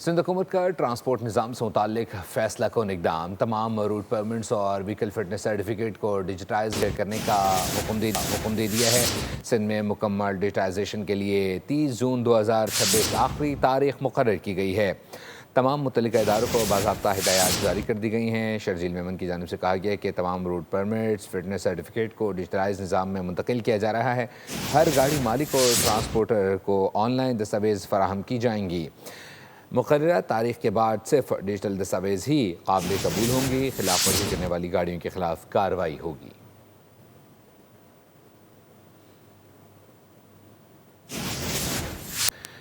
सिंध हुकूमत का ट्रांसपोर्ट निज़ाम से मुताल्लिक फ़ैसला कौन इक़दाम तमाम रूट परमिट्स और व्हीकल फिटनेस सर्टिफिकेट को डिजिटाइज करने का हुक्म दे दिया है। सिंध में मुकम्मल डिजिटाइजेशन के लिए 30 जून 2026 आखिरी तारीख मुकर्रर की गई है। तमाम मुतल्लिका इदारों को बाज़ाब्ता हिदायत जारी कर दी गई हैं। शरजील मेमन की जानिब से कहा गया है कि तमाम रूट परमिट्स फिटनेस सर्टिफिकेट को डिजिटलाइज निज़ाम में मुंतकिल किया जा रहा है। हर गाड़ी मालिक और ट्रांसपोर्टर को ऑनलाइन दस्तावेज़ फराहम की जाएंगी। मुकर्ररा तारीख के बाद सिर्फ डिजिटल दस्तावेज़ ही काबिल कबूल होंगी। खिलाफ वर्जी करने वाली गाड़ियों के खिलाफ कार्रवाई होगी।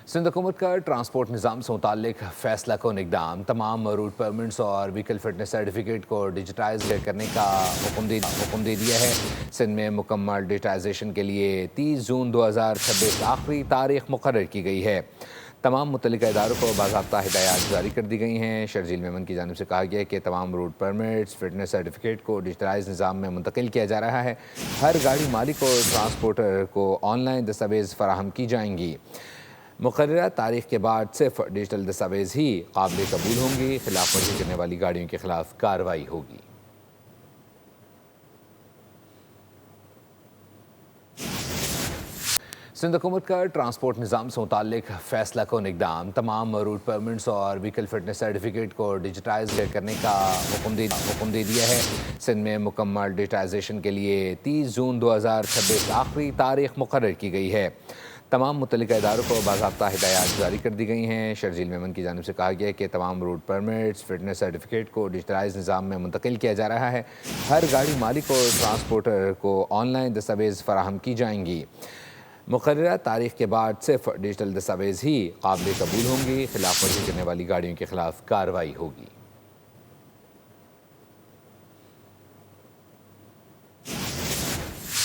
सिंध हुकूमत का ट्रांसपोर्ट निज़ाम से मुताल्लिक फ़ैसला कौन इक़दाम तमाम रूट परमिट्स और व्हीकल फिटनेस सर्टिफिकेट को डिजिटाइज करने का हुक्म दे दिया है। सिंध में मुकम्मल डिजिटाइजेशन के लिए 30 जून 2026 आखिरी तारीख मुकर्रर की गई है। तमाम मुतल्लिका इदारों को बाज़ाब्ता हिदायत जारी कर दी गई हैं। शरजील मेमन की जानिब से कहा गया है कि तमाम रूट परमिट्स फिटनेस सर्टिफिकेट को डिजिटलाइज निज़ाम में मुंतकिल किया जा रहा है। हर गाड़ी मालिक और ट्रांसपोर्टर को ऑनलाइन दस्तावेज़ फराहम की जाएंगी। मुकर्ररा तारीख के बाद सिर्फ डिजिटल दस्तावेज़ ही काबिल कबूल होंगी। खिलाफ वर्जी करने वाली गाड़ियों के खिलाफ कार्रवाई होगी। सिंध हुकूमत का ट्रांसपोर्ट निज़ाम से मुताल्लिक फ़ैसला कौन इक़दाम तमाम रूट परमिट्स और व्हीकल फिटनेस सर्टिफिकेट को डिजिटाइज करने का हुक्म दे दिया है। सिंध में मुकम्मल डिजिटाइजेशन के लिए 30 जून 2026 आखिरी तारीख मुकर्रर की गई है। तमाम मुतल्लिका इदारों को बाज़ाब्ता हिदायत जारी कर दी गई हैं। शरजील मेमन की जानिब से कहा गया है कि तमाम रूट परमिट्स फिटनेस सर्टिफिकेट को डिजिटलाइज निज़ाम में मुंतकिल किया जा रहा है। हर गाड़ी मालिक और ट्रांसपोर्टर को ऑनलाइन दस्तावेज़ फराहम की जाएंगी। मुकर्ररा तारीख के बाद सिर्फ डिजिटल दस्तावेज़ ही काबिल कबूल होंगी। खिलाफ वर्जी करने वाली गाड़ियों के खिलाफ कार्रवाई होगी।